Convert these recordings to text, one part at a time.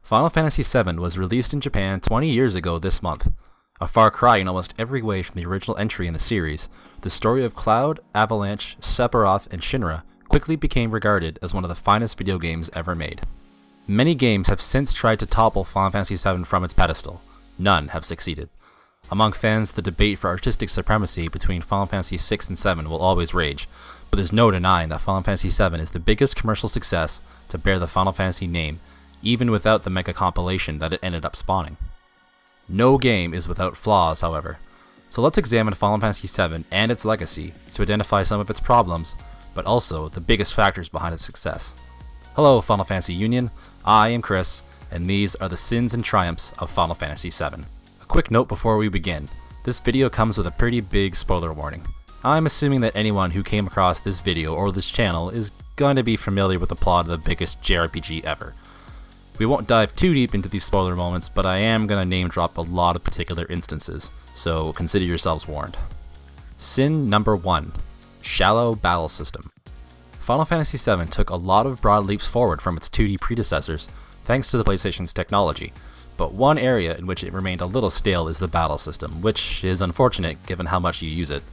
Final Fantasy VII was released in Japan 20 years ago this month. A far cry in almost every way from the original entry in the series, the story of Cloud, Avalanche, Sephiroth, and Shinra quickly became regarded as one of the finest video games ever made. Many games have since tried to topple Final Fantasy VII from its pedestal. None have succeeded. Among fans, the debate for artistic supremacy between Final Fantasy VI and VII will always rage, but there's no denying that Final Fantasy VII is the biggest commercial success to bear the Final Fantasy name, even without the mega compilation that it ended up spawning. No game is without flaws, however, so let's examine Final Fantasy VII and its legacy to identify some of its problems, but also the biggest factors behind its success. Hello Final Fantasy Union, I am Chris, and these are the sins and triumphs of Final Fantasy VII. A quick note before we begin, this video comes with a pretty big spoiler warning. I'm assuming that anyone who came across this video or this channel is going to be familiar with the plot of the biggest JRPG ever. We won't dive too deep into these spoiler moments, but I am going to name drop a lot of particular instances, so consider yourselves warned. Sin number 1. Shallow battle system. Final Fantasy VII took a lot of broad leaps forward from its 2D predecessors, thanks to the PlayStation's technology, but one area in which it remained a little stale is the battle system, which is unfortunate given how much you use it.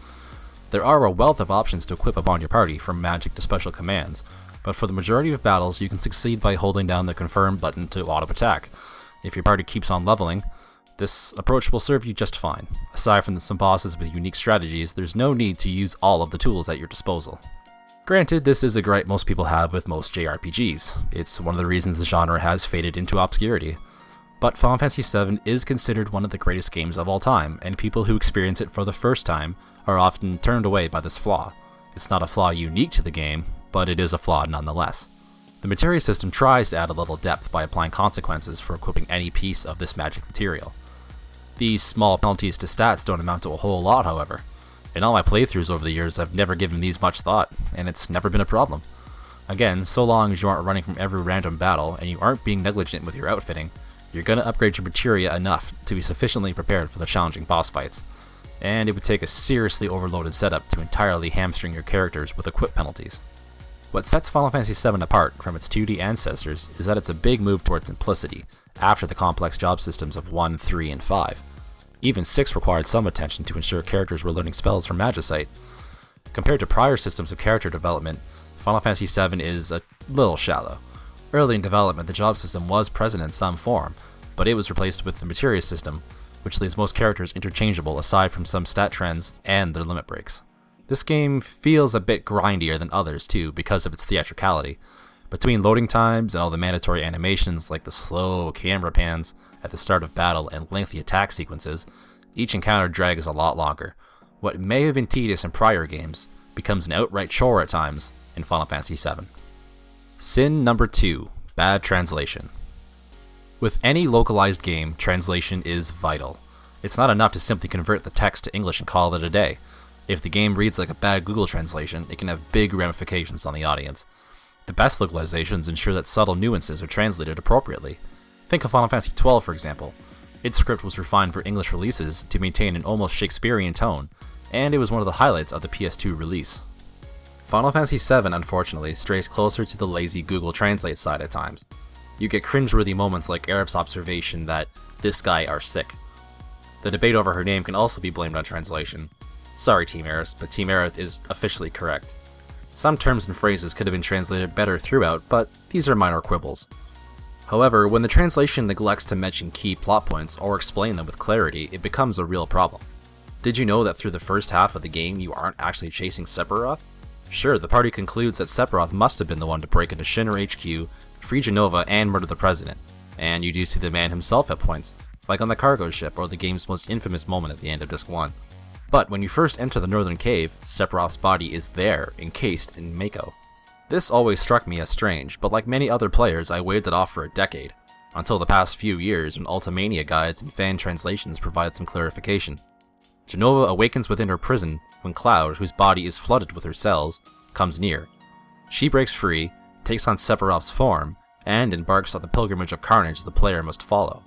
There are a wealth of options to equip upon your party, from magic to special commands, but for the majority of battles you can succeed by holding down the confirm button to auto-attack. If your party keeps on leveling, this approach will serve you just fine. Aside from some bosses with unique strategies, there's no need to use all of the tools at your disposal. Granted, this is a gripe most people have with most JRPGs. It's one of the reasons the genre has faded into obscurity. But Final Fantasy VII is considered one of the greatest games of all time, and people who experience it for the first time are often turned away by this flaw. It's not a flaw unique to the game, but it is a flaw nonetheless. The materia system tries to add a little depth by applying consequences for equipping any piece of this magic material. These small penalties to stats don't amount to a whole lot, however. In all my playthroughs over the years, I've never given these much thought, and it's never been a problem. Again, so long as you aren't running from every random battle and you aren't being negligent with your outfitting, you're going to upgrade your materia enough to be sufficiently prepared for the challenging boss fights. And it would take a seriously overloaded setup to entirely hamstring your characters with equip penalties. What sets Final Fantasy VII apart from its 2D ancestors is that it's a big move towards simplicity, after the complex job systems of 1, 3, and 5. Even 6 required some attention to ensure characters were learning spells from Magicite. Compared to prior systems of character development, Final Fantasy VII is a little shallow. Early in development, the job system was present in some form, but it was replaced with the materia system, which leaves most characters interchangeable aside from some stat trends and their limit breaks. This game feels a bit grindier than others too because of its theatricality. Between loading times and all the mandatory animations like the slow camera pans at the start of battle and lengthy attack sequences, each encounter drags a lot longer. What may have been tedious in prior games becomes an outright chore at times in Final Fantasy VII. Sin number 2. Bad translation. With any localized game, translation is vital. It's not enough to simply convert the text to English and call it a day. If the game reads like a bad Google translation, it can have big ramifications on the audience. The best localizations ensure that subtle nuances are translated appropriately. Think of Final Fantasy XII, for example. Its script was refined for English releases to maintain an almost Shakespearean tone, and it was one of the highlights of the PS2 release. Final Fantasy VII, unfortunately, strays closer to the lazy Google Translate side at times. You get cringeworthy moments like Aerith's observation that "this guy are sick." The debate over her name can also be blamed on translation. Sorry Team Aerith, but Team Aerith is officially correct. Some terms and phrases could have been translated better throughout, but these are minor quibbles. However, when the translation neglects to mention key plot points or explain them with clarity, it becomes a real problem. Did you know that through the first half of the game you aren't actually chasing Sephiroth? Sure, the party concludes that Sephiroth must have been the one to break into Shinra HQ, free Jenova, and murder the president, and you do see the man himself at points, like on the cargo ship or the game's most infamous moment at the end of Disc 1. But when you first enter the northern cave, Sephiroth's body is there, encased in Mako. This always struck me as strange, but like many other players, I waved it off for a decade, until the past few years when Ultimania guides and fan translations provide some clarification. Jenova awakens within her prison when Cloud, whose body is flooded with her cells, comes near. She breaks free, takes on Sephiroth's form, and embarks on the pilgrimage of carnage the player must follow.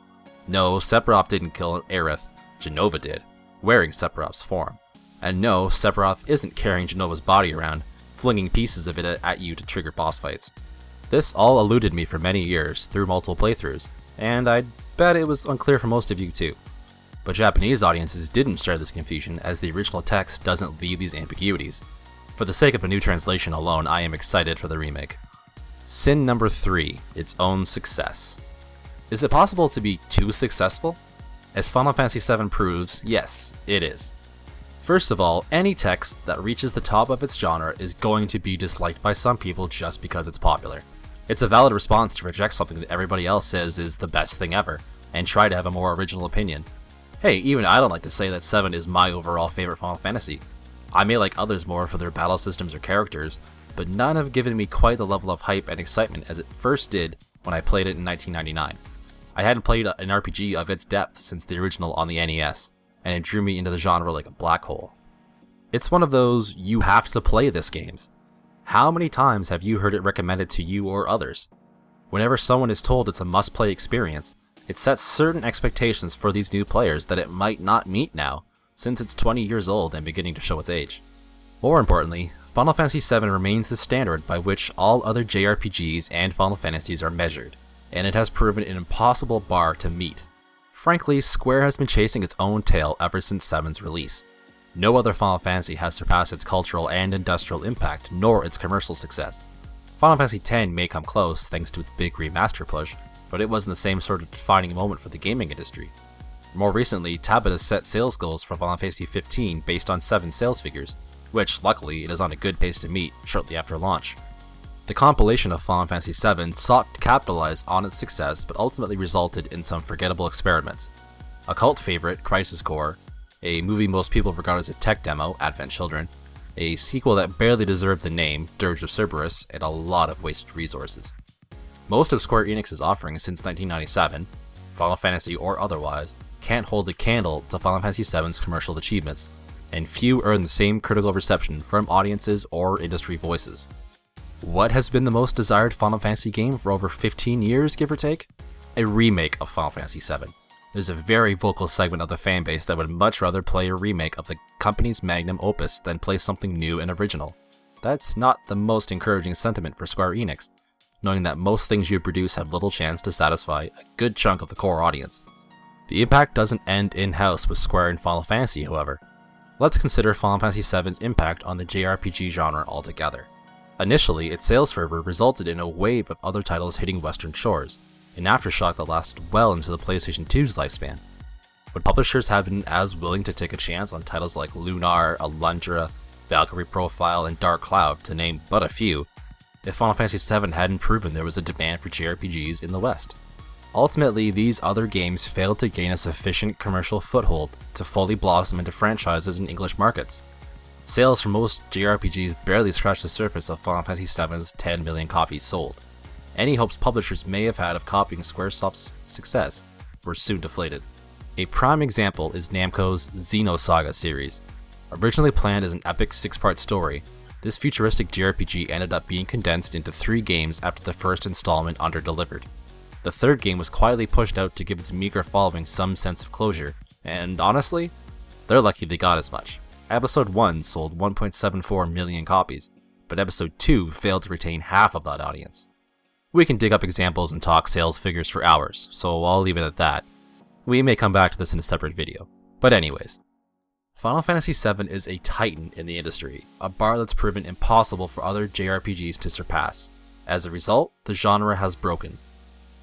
No, Sephiroth didn't kill Aerith, Jenova did, wearing Sephiroth's form. And no, Sephiroth isn't carrying Jenova's body around, flinging pieces of it at you to trigger boss fights. This all eluded me for many years through multiple playthroughs, and I bet it was unclear for most of you too. But Japanese audiences didn't share this confusion, as the original text doesn't leave these ambiguities. For the sake of a new translation alone, I am excited for the remake. Sin number 3, its own success. Is it possible to be too successful? As Final Fantasy VII proves, yes, it is. First of all, any text that reaches the top of its genre is going to be disliked by some people just because it's popular. It's a valid response to reject something that everybody else says is the best thing ever, and try to have a more original opinion. Hey, even I don't like to say that 7 is my overall favorite Final Fantasy. I may like others more for their battle systems or characters, but none have given me quite the level of hype and excitement as it first did when I played it in 1999. I hadn't played an RPG of its depth since the original on the NES, and it drew me into the genre like a black hole. It's one of those you have to play this games. How many times have you heard it recommended to you or others? Whenever someone is told it's a must-play experience, it sets certain expectations for these new players that it might not meet now, since it's 20 years old and beginning to show its age. More importantly, Final Fantasy VII remains the standard by which all other JRPGs and Final Fantasies are measured, and it has proven an impossible bar to meet. Frankly, Square has been chasing its own tail ever since 7's release. No other Final Fantasy has surpassed its cultural and industrial impact, nor its commercial success. Final Fantasy X may come close thanks to its big remaster push, but it wasn't the same sort of defining moment for the gaming industry. More recently, Tabata set sales goals for Final Fantasy XV based on 7 sales figures, which luckily it is on a good pace to meet shortly after launch. The compilation of Final Fantasy VII sought to capitalize on its success but ultimately resulted in some forgettable experiments. A cult favorite, Crisis Core, a movie most people regard as a tech demo, Advent Children, a sequel that barely deserved the name, Dirge of Cerberus, and a lot of wasted resources. Most of Square Enix's offerings since 1997, Final Fantasy or otherwise, can't hold a candle to Final Fantasy VII's commercial achievements, and few earn the same critical reception from audiences or industry voices. What has been the most desired Final Fantasy game for over 15 years, give or take? A remake of Final Fantasy VII. There's a very vocal segment of the fanbase that would much rather play a remake of the company's magnum opus than play something new and original. That's not the most encouraging sentiment for Square Enix, knowing that most things you produce have little chance to satisfy a good chunk of the core audience. The impact doesn't end in-house with Square and Final Fantasy, however. Let's consider Final Fantasy VII's impact on the JRPG genre altogether. Initially, its sales fervor resulted in a wave of other titles hitting Western shores, an aftershock that lasted well into the PlayStation 2's lifespan. Would publishers have been as willing to take a chance on titles like Lunar, Alundra, Valkyrie Profile, and Dark Cloud, to name but a few, if Final Fantasy VII hadn't proven there was a demand for JRPGs in the West? Ultimately, these other games failed to gain a sufficient commercial foothold to fully blossom into franchises in English markets. Sales for most JRPGs barely scratched the surface of Final Fantasy VII's 10 million copies sold. Any hopes publishers may have had of copying Squaresoft's success were soon deflated. A prime example is Namco's Xenosaga series. Originally planned as an epic 6-part story, this futuristic JRPG ended up being condensed into 3 games after the first installment under-delivered. The third game was quietly pushed out to give its meager following some sense of closure, and honestly, they're lucky they got as much. Episode 1 sold 1.74 million copies, but Episode 2 failed to retain half of that audience. We can dig up examples and talk sales figures for hours, so I'll leave it at that. We may come back to this in a separate video. But anyways, Final Fantasy VII is a titan in the industry, a bar that's proven impossible for other JRPGs to surpass. As a result, the genre has broken.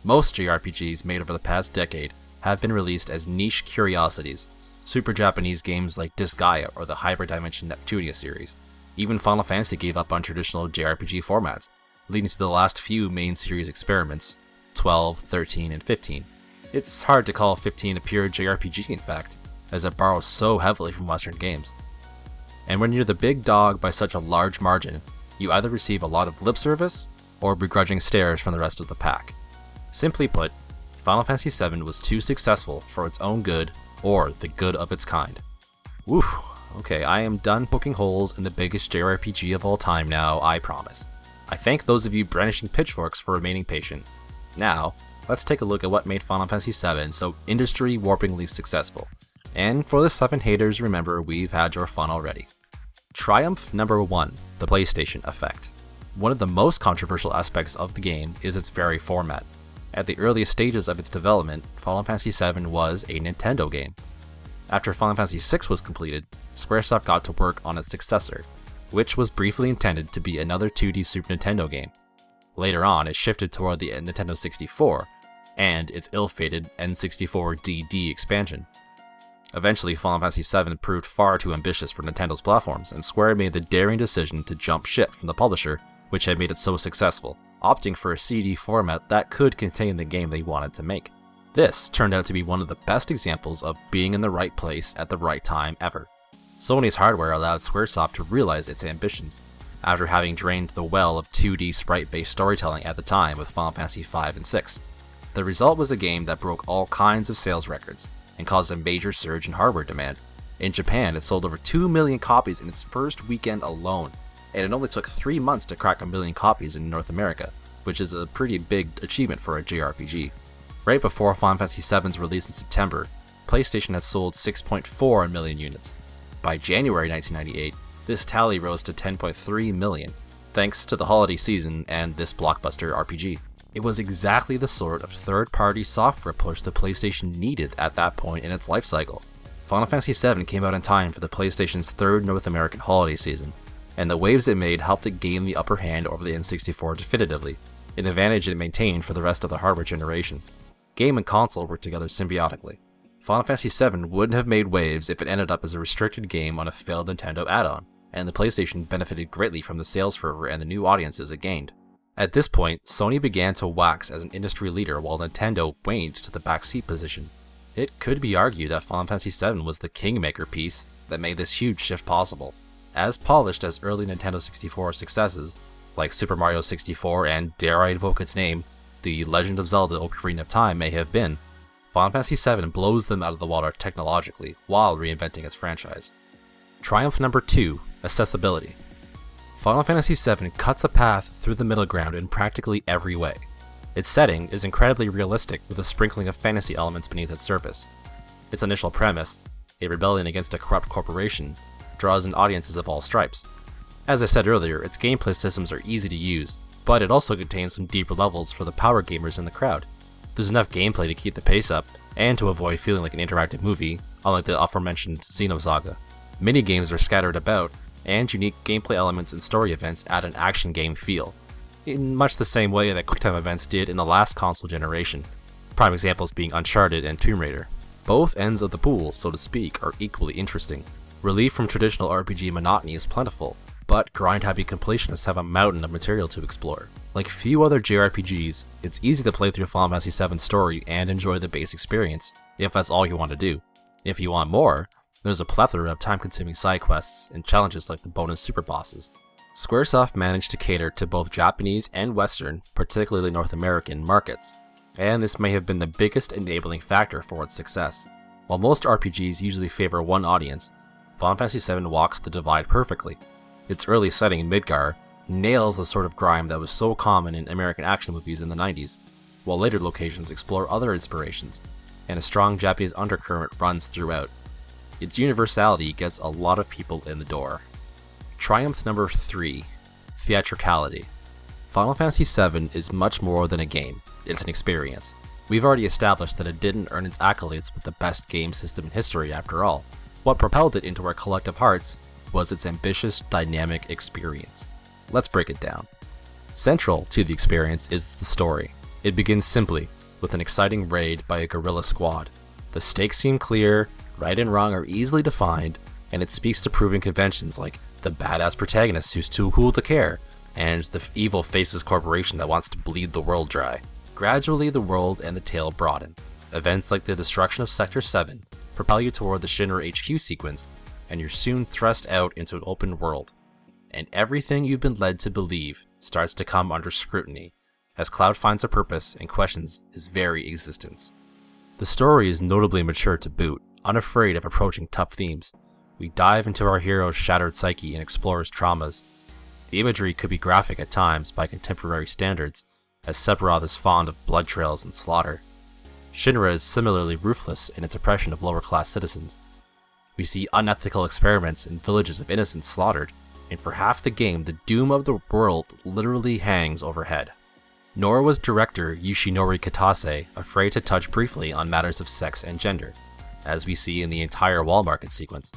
Most JRPGs made over the past decade have been released as niche curiosities, super Japanese games like Disgaea or the Hyper Dimension Neptunia series. Even Final Fantasy gave up on traditional JRPG formats, leading to the last few main series experiments, 12, 13, and 15. It's hard to call 15 a pure JRPG in fact, as it borrows so heavily from Western games. And when you're the big dog by such a large margin, you either receive a lot of lip service, or begrudging stares from the rest of the pack. Simply put, Final Fantasy VII was too successful for its own good, or the good of its kind. Whew, okay, I am done poking holes in the biggest JRPG of all time now, I promise. I thank those of you brandishing pitchforks for remaining patient. Now, let's take a look at what made Final Fantasy VII so industry-warpingly successful. And for the 7 haters, remember, we've had your fun already. Triumph number 1, the PlayStation effect. One of the most controversial aspects of the game is its very format. At the earliest stages of its development, Final Fantasy VII was a Nintendo game. After Final Fantasy VI was completed, Squaresoft got to work on its successor, which was briefly intended to be another 2D Super Nintendo game. Later on, it shifted toward the Nintendo 64, and its ill-fated N64DD expansion. Eventually, Final Fantasy VII proved far too ambitious for Nintendo's platforms, and Square made the daring decision to jump ship from the publisher, which had made it so successful, opting for a CD format that could contain the game they wanted to make. This turned out to be one of the best examples of being in the right place at the right time ever. Sony's hardware allowed Squaresoft to realize its ambitions, after having drained the well of 2D sprite-based storytelling at the time with Final Fantasy V and VI. The result was a game that broke all kinds of sales records, and caused a major surge in hardware demand. In Japan, it sold over 2 million copies in its first weekend alone, and it only took 3 months to crack 1 million copies in North America, which is a pretty big achievement for a JRPG. Right before Final Fantasy VII's release in September, PlayStation had sold 6.4 million units. By January 1998, this tally rose to 10.3 million, thanks to the holiday season and this blockbuster RPG. It was exactly the sort of third-party software push the PlayStation needed at that point in its life cycle. Final Fantasy VII came out in time for the PlayStation's third North American holiday season, and the waves it made helped it gain the upper hand over the N64 definitively, an advantage it maintained for the rest of the hardware generation. Game and console worked together symbiotically. Final Fantasy VII wouldn't have made waves if it ended up as a restricted game on a failed Nintendo add-on, and the PlayStation benefited greatly from the sales fervor and the new audiences it gained. At this point, Sony began to wax as an industry leader while Nintendo waned to the backseat position. It could be argued that Final Fantasy VII was the kingmaker piece that made this huge shift possible. As polished as early Nintendo 64 successes, like Super Mario 64 and, dare I invoke its name, The Legend of Zelda Ocarina of Time may have been, Final Fantasy VII blows them out of the water technologically while reinventing its franchise. Triumph number 2, accessibility. Final Fantasy VII cuts a path through the middle ground in practically every way. Its setting is incredibly realistic with a sprinkling of fantasy elements beneath its surface. Its initial premise, a rebellion against a corrupt corporation, draws in audiences of all stripes. As I said earlier, its gameplay systems are easy to use, but it also contains some deeper levels for the power gamers in the crowd. There's enough gameplay to keep the pace up, and to avoid feeling like an interactive movie, unlike the aforementioned Xenosaga. Minigames are scattered about, and unique gameplay elements and story events add an action game feel, in much the same way that QuickTime events did in the last console generation, prime examples being Uncharted and Tomb Raider. Both ends of the pool, so to speak, are equally interesting. Relief from traditional RPG monotony is plentiful, but grind-happy completionists have a mountain of material to explore. Like few other JRPGs, it's easy to play through Final Fantasy VII's story and enjoy the base experience, if that's all you want to do. If you want more, there's a plethora of time-consuming side quests and challenges like the bonus super bosses. Squaresoft managed to cater to both Japanese and Western, particularly North American, markets, and this may have been the biggest enabling factor for its success. While most RPGs usually favor one audience, Final Fantasy VII walks the divide perfectly. Its early setting in Midgar nails the sort of grime that was so common in American action movies in the 90s, while later locations explore other inspirations, and a strong Japanese undercurrent runs throughout. Its universality gets a lot of people in the door. Triumph number 3, theatricality. Final Fantasy VII is much more than a game, it's an experience. We've already established that it didn't earn its accolades with the best game system in history after all. What propelled it into our collective hearts was its ambitious, dynamic experience. Let's break it down. Central to the experience is the story. It begins simply, with an exciting raid by a guerrilla squad. The stakes seem clear, right and wrong are easily defined, and it speaks to proven conventions like the badass protagonist who's too cool to care, and the evil faceless corporation that wants to bleed the world dry. Gradually the world and the tale broaden. Events like the destruction of Sector 7 propel you toward the Shinra HQ sequence, and you're soon thrust out into an open world. And everything you've been led to believe starts to come under scrutiny, as Cloud finds a purpose and questions his very existence. The story is notably mature to boot, unafraid of approaching tough themes. We dive into our hero's shattered psyche and explore his traumas. The imagery could be graphic at times by contemporary standards, as Sephiroth is fond of blood trails and slaughter. Shinra is similarly ruthless in its oppression of lower-class citizens. We see unethical experiments and villages of innocents slaughtered, and for half the game the doom of the world literally hangs overhead. Nor was director Yoshinori Kitase afraid to touch briefly on matters of sex and gender, as we see in the entire wall market sequence.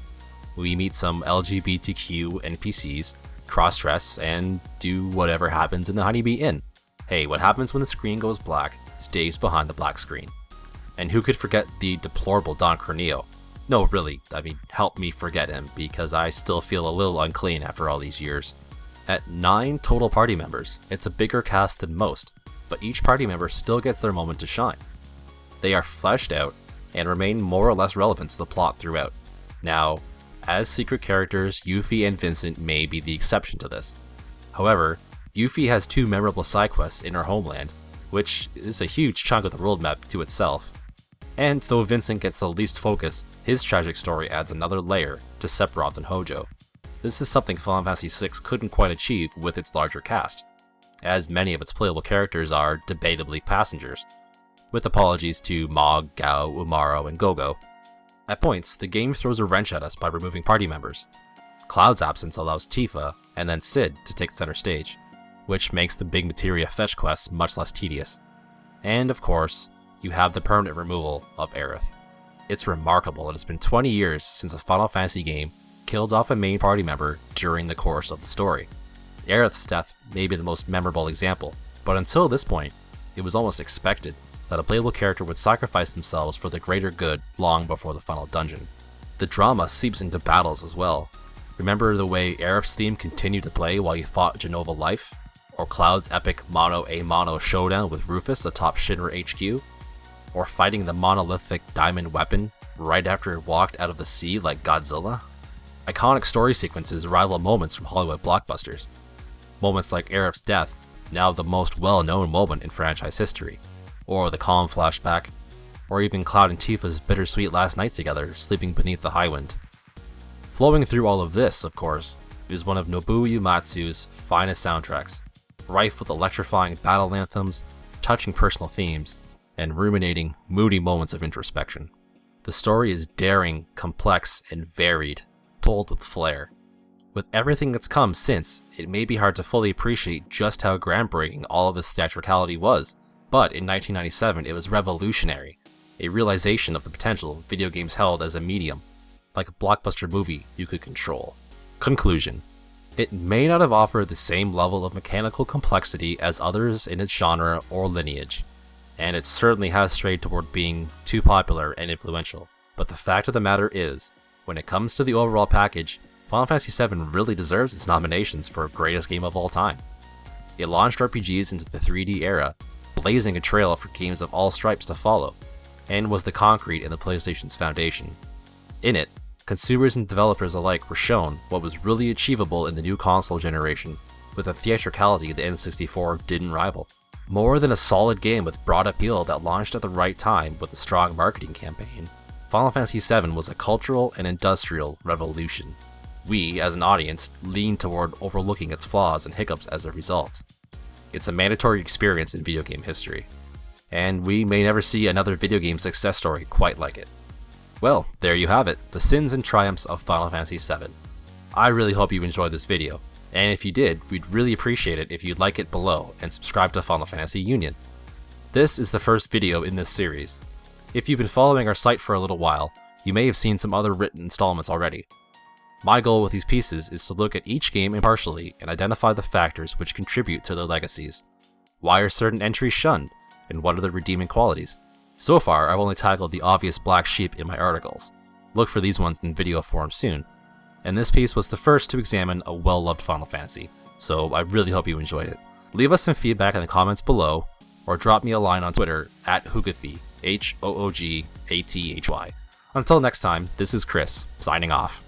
We meet some LGBTQ NPCs, cross-dress, and do whatever happens in the Honeybee Inn. Hey, what happens when the screen goes black stays behind the black screen. And who could forget the deplorable Don Corneo? No, really, help me forget him, because I still feel a little unclean after all these years. At 9 total party members, it's a bigger cast than most, but each party member still gets their moment to shine. They are fleshed out and remain more or less relevant to the plot throughout. Now, as secret characters, Yuffie and Vincent may be the exception to this. However, Yuffie has 2 memorable side quests in her homeland, which is a huge chunk of the world map to itself. And though Vincent gets the least focus, his tragic story adds another layer to Sephiroth and Hojo. This is something Final Fantasy VI couldn't quite achieve with its larger cast, as many of its playable characters are debatably passengers, with apologies to Mog, Gao, Umaro, and Gogo. At points, the game throws a wrench at us by removing party members. Cloud's absence allows Tifa, and then Cid, to take center stage, which makes the big materia fetch quests much less tedious. And of course, you have the permanent removal of Aerith. It's remarkable that it's been 20 years since a Final Fantasy game killed off a main party member during the course of the story. Aerith's death may be the most memorable example, but until this point, it was almost expected that a playable character would sacrifice themselves for the greater good long before the final dungeon. The drama seeps into battles as well. Remember the way Aerith's theme continued to play while you fought Genova Life? Or Cloud's epic mono-a-mono showdown with Rufus atop Shinra HQ? Or fighting the monolithic diamond weapon right after it walked out of the sea like Godzilla? Iconic story sequences rival moments from Hollywood blockbusters. Moments like Aerith's death, now the most well-known moment in franchise history, or the calm flashback, or even Cloud and Tifa's bittersweet last night together, sleeping beneath the Highwind. Flowing through all of this, of course, is one of Nobuo Uematsu's finest soundtracks, rife with electrifying battle anthems, touching personal themes, and ruminating, moody moments of introspection. The story is daring, complex, and varied, told with flair. With everything that's come since, it may be hard to fully appreciate just how groundbreaking all of this theatricality was, but in 1997 it was revolutionary, a realization of the potential video games held as a medium, like a blockbuster movie you could control. Conclusion. It may not have offered the same level of mechanical complexity as others in its genre or lineage, and it certainly has strayed toward being too popular and influential, but the fact of the matter is, when it comes to the overall package, Final Fantasy VII really deserves its nominations for greatest game of all time. It launched RPGs into the 3D era, blazing a trail for games of all stripes to follow, and was the concrete in the PlayStation's foundation. In it, consumers and developers alike were shown what was really achievable in the new console generation, with a theatricality the N64 didn't rival. More than a solid game with broad appeal that launched at the right time with a strong marketing campaign, Final Fantasy VII was a cultural and industrial revolution. We, as an audience, leaned toward overlooking its flaws and hiccups as a result. It's a mandatory experience in video game history, and we may never see another video game success story quite like it. Well, there you have it, the sins and triumphs of Final Fantasy VII. I really hope you enjoyed this video, and if you did, we'd really appreciate it if you'd like it below and subscribe to Final Fantasy Union. This is the first video in this series. If you've been following our site for a little while, you may have seen some other written installments already. My goal with these pieces is to look at each game impartially and identify the factors which contribute to their legacies. Why are certain entries shunned, and what are the redeeming qualities? So far, I've only tackled the obvious black sheep in my articles. Look for these ones in video form soon. And this piece was the first to examine a well-loved Final Fantasy, so I really hope you enjoyed it. Leave us some feedback in the comments below, or drop me a line on Twitter at Hoogathy, Hooghathy. Until next time, this is Chris, signing off.